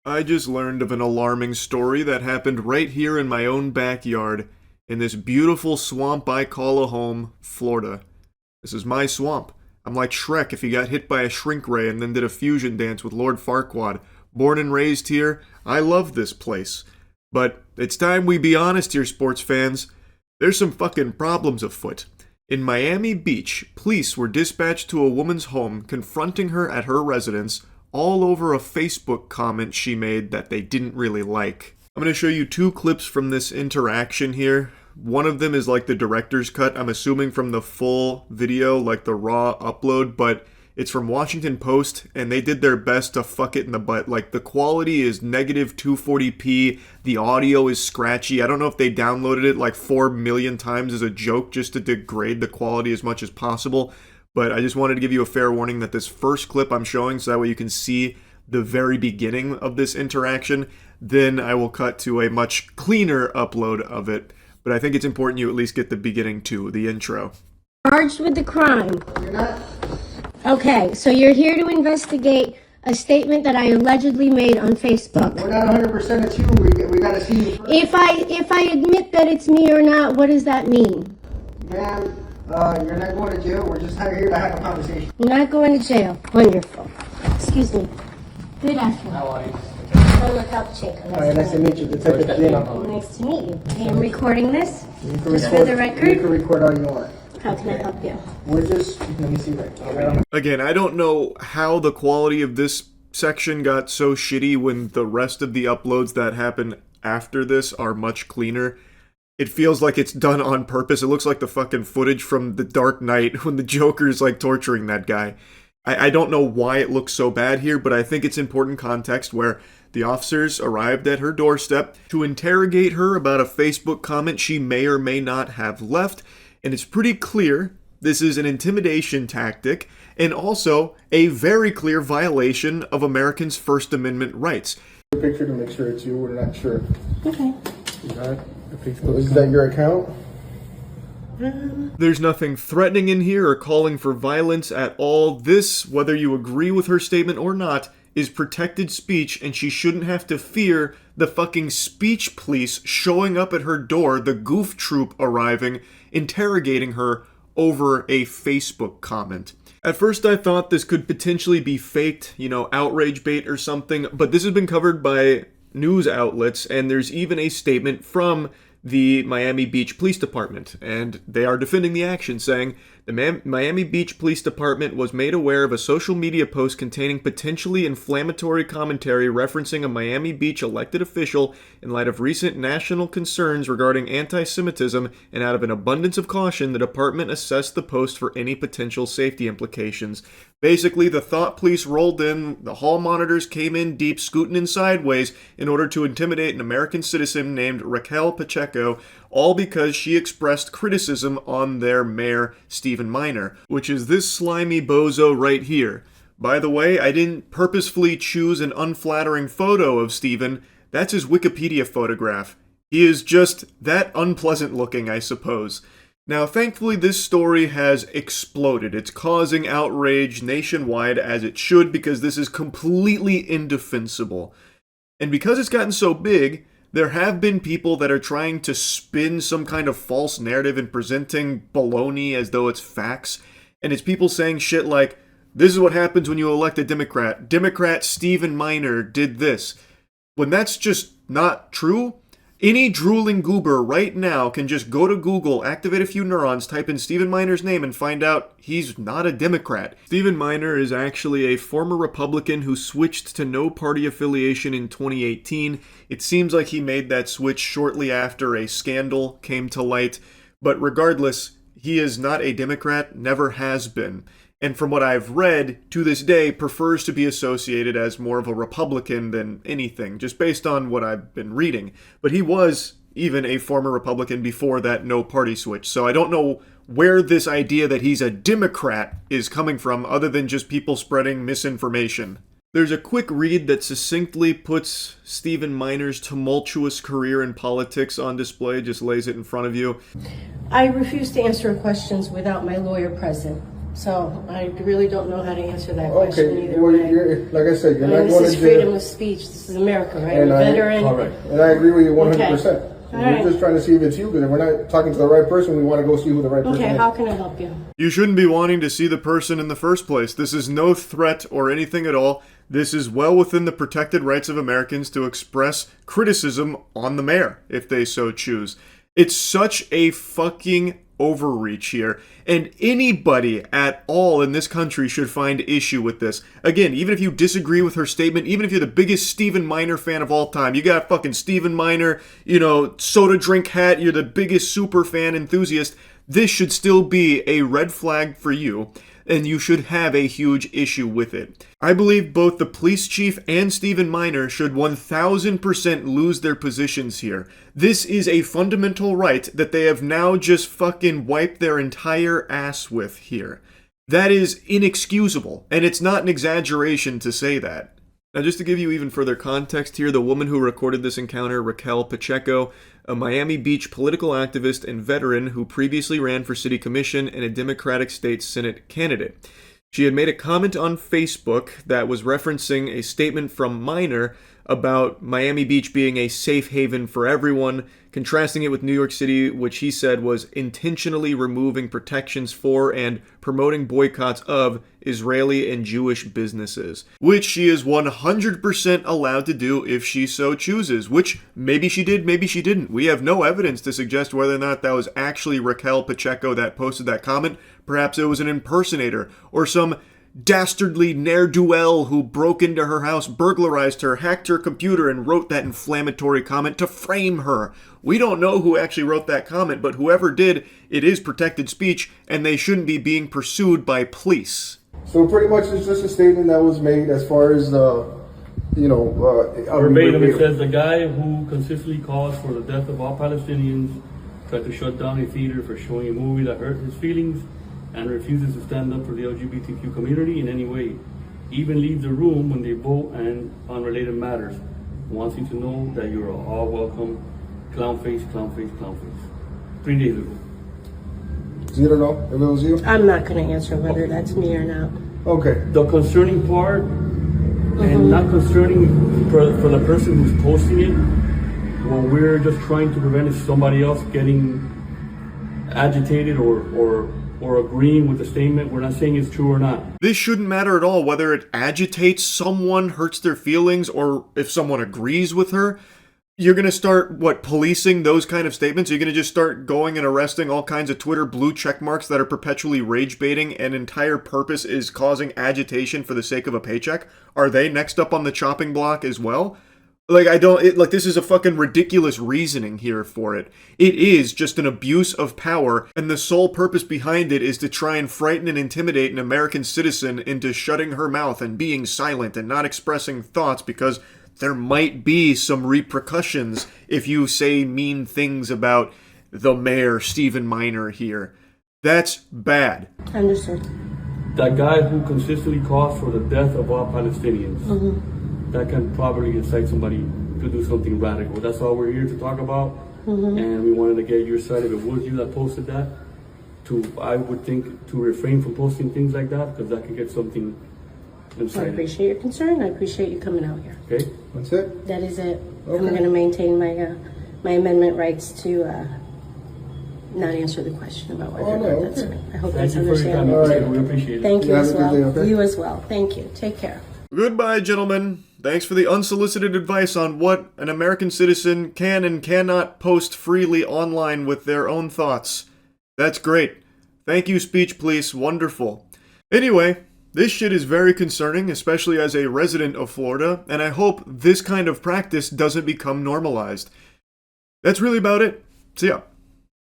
I just learned of an alarming story that happened right here in my own backyard in this beautiful swamp I call a home, Florida. This is my swamp. I'm like Shrek if he got hit by a shrink ray and then did a fusion dance with Lord Farquaad. Born and raised here, I love this place. But it's time we be honest here, sports fans. There's some fucking problems afoot. In Miami Beach, police were dispatched to a woman's home, confronting her at her residence, all over a Facebook comment she made that they didn't really like. I'm going to show you two clips from this interaction here. One of them is like the director's cut, I'm assuming from the full video, like the raw upload, but it's from Washington Post, and they did their best to fuck it in the butt. Like, the quality is negative 240p, the audio is scratchy. I don't know if they downloaded it like 4 million times as a joke just to degrade the quality as much as possible. But I just wanted to give you a fair warning that this first clip I'm showing, so that way you can see the very beginning of this interaction. Then I will cut to a much cleaner upload of it. But I think it's important you at least get the beginning too, the intro. Charged with the crime. You're not. Okay, so you're here to investigate a statement that I allegedly made on Facebook. We're not 100% it's you. We gotta see you first. If I admit that it's me or not, what does that mean? Ma'am, you're not going to jail. We're just here to have a conversation. I'm not going to jail. Wonderful. Excuse me. Good afternoon. How are you? I'm a cop chick. Hi, nice to meet you, Detective Gino. Nice to meet you. I am recording this. You can Just record, for the You record. can record all you want. How can I help you? We're just, let me see right. Again, I don't know how the quality of this section got so shitty when the rest of the uploads that happen after this are much cleaner. It feels like it's done on purpose. It looks like the fucking footage from The Dark Knight when the Joker's like torturing that guy. I don't know why it looks so bad here, but I think it's important context where the officers arrived at her doorstep to interrogate her about a Facebook comment she may or may not have left, and it's pretty clear this is an intimidation tactic and also a very clear violation of Americans' First Amendment rights. Picture to make sure it's you. We're not sure. Okay. You got it? Is that your account? There's nothing threatening in here or calling for violence at all. This, whether you agree with her statement or not, is protected speech, and she shouldn't have to fear the fucking speech police showing up at her door, the goof troop arriving, interrogating her over a Facebook comment. At first I thought this could potentially be faked, outrage bait or something, but this has been covered by news outlets, and there's even a statement from the Miami Beach Police Department, and they are defending the action, saying the Miami Beach Police Department was made aware of a social media post containing potentially inflammatory commentary referencing a Miami Beach elected official in light of recent national concerns regarding anti-Semitism, and out of an abundance of caution, the department assessed the post for any potential safety implications. Basically, the thought police rolled in, the hall monitors came in deep, scooting in sideways, in order to intimidate an American citizen named Raquel Pacheco, all because she expressed criticism on their mayor, Stephen Miner, which is this slimy bozo right here. By the way, I didn't purposefully choose an unflattering photo of Stephen. That's his Wikipedia photograph. He is just that unpleasant looking, I suppose. Now, thankfully, this story has exploded. It's causing outrage nationwide, as it should, because this is completely indefensible. And because it's gotten so big, there have been people that are trying to spin some kind of false narrative and presenting baloney as though it's facts. And it's people saying shit like, this is what happens when you elect a Democrat. Democrat Stephen Miner did this. When that's just not true. Any drooling goober right now can just go to Google, activate a few neurons, type in Stephen Miner's name, and find out he's not a Democrat. Stephen Miner is actually a former Republican who switched to no party affiliation in 2018. It seems like he made that switch shortly after a scandal came to light. But regardless, he is not a Democrat, never has been. And from what I've read, to this day, prefers to be associated as more of a Republican than anything, just based on what I've been reading. But he was even a former Republican before that no-party switch, so I don't know where this idea that he's a Democrat is coming from, other than just people spreading misinformation. There's a quick read that succinctly puts Stephen Miner's tumultuous career in politics on display, just lays it in front of you. I refuse to answer questions without my lawyer present. So I really don't know how to answer that question Okay, either well, way. like I said, you're I mean, not this going is to freedom jail. of speech. This is America, right? And I'm a I- veteran. Correct. And I agree with you 100%. Okay. All We're right. just trying to see if it's you, because if we're not talking to the right person, we want to go see who the right person Okay, is. how can I help you? You shouldn't be wanting to see the person in the first place. This is no threat or anything at all. This is well within the protected rights of Americans to express criticism on the mayor, if they so choose. It's such a fucking overreach here, and anybody at all in this country should find issue with this. Again, even if you disagree with her statement, even if you're the biggest Stephen Miner fan of all time, you got fucking Stephen Miner, soda drink hat, you're the biggest super fan enthusiast, this should still be a red flag for you, and you should have a huge issue with it. I believe both the police chief and Stephen Miner should 1000% lose their positions here. This is a fundamental right that they have now just fucking wiped their entire ass with here. That is inexcusable, and it's not an exaggeration to say that. Now, just to give you even further context here, the woman who recorded this encounter, Raquel Pacheco, a Miami Beach political activist and veteran who previously ran for city commission and a Democratic state Senate candidate. She had made a comment on Facebook that was referencing a statement from Miner about Miami Beach being a safe haven for everyone, contrasting it with New York City, which he said was intentionally removing protections for and promoting boycotts of Israeli and Jewish businesses, which she is 100% allowed to do if she so chooses, which maybe she did, maybe she didn't. We have no evidence to suggest whether or not that was actually Raquel Pacheco that posted that comment. Perhaps it was an impersonator or some dastardly ne'er-do-well who broke into her house, burglarized her, hacked her computer, and wrote that inflammatory comment to frame her. We don't know who actually wrote that comment, but whoever did, it is protected speech, and they shouldn't be being pursued by police. So pretty much it's just a statement that was made as far as, Verbatim, it says the guy who consistently calls for the death of all Palestinians tried to shut down a theater for showing a movie that hurt his feelings and refuses to stand up for the LGBTQ community in any way. Even leaves the room when they vote and on related matters. Wants you to know that you're all welcome. Clown face, clown face, clown face. 3 days ago. So you don't know if it was you? I'm not going to answer whether that's me or not. Okay. The concerning part, and not concerning for the person who's posting it, what we're just trying to prevent is somebody else getting agitated or agreeing with the statement. We're not saying it's true or not. This shouldn't matter at all whether it agitates someone, hurts their feelings, or if someone agrees with her. You're going to start, policing those kind of statements? You're going to just start going and arresting all kinds of Twitter blue check marks that are perpetually rage baiting and entire purpose is causing agitation for the sake of a paycheck? Are they next up on the chopping block as well? This is a fucking ridiculous reasoning here for it. It is just an abuse of power, and the sole purpose behind it is to try and frighten and intimidate an American citizen into shutting her mouth and being silent and not expressing thoughts because there might be some repercussions if you say mean things about the mayor, Stephen Miner, here. That's bad. Understood. That guy who consistently calls for the death of all Palestinians, that can probably incite somebody to do something radical. That's all we're here to talk about. And we wanted to get your side. If it was you that posted that, I would think to refrain from posting things like that, because that can get something I incited. appreciate your concern. I appreciate you coming out here. Okay? That's it? That is it. Okay. I'm going to maintain my amendment rights to not answer the question about whether Oh, or no, not that's okay. me. I hope Thank that's you for your time. understandable. We appreciate it. Thank you You as have a good well. day, okay? You as well. Thank you. Take care. Goodbye, gentlemen. Thanks for the unsolicited advice on what an American citizen can and cannot post freely online with their own thoughts. That's great. Thank you, Speech Police. Wonderful. Anyway, this shit is very concerning, especially as a resident of Florida, and I hope this kind of practice doesn't become normalized. That's really about it. See ya.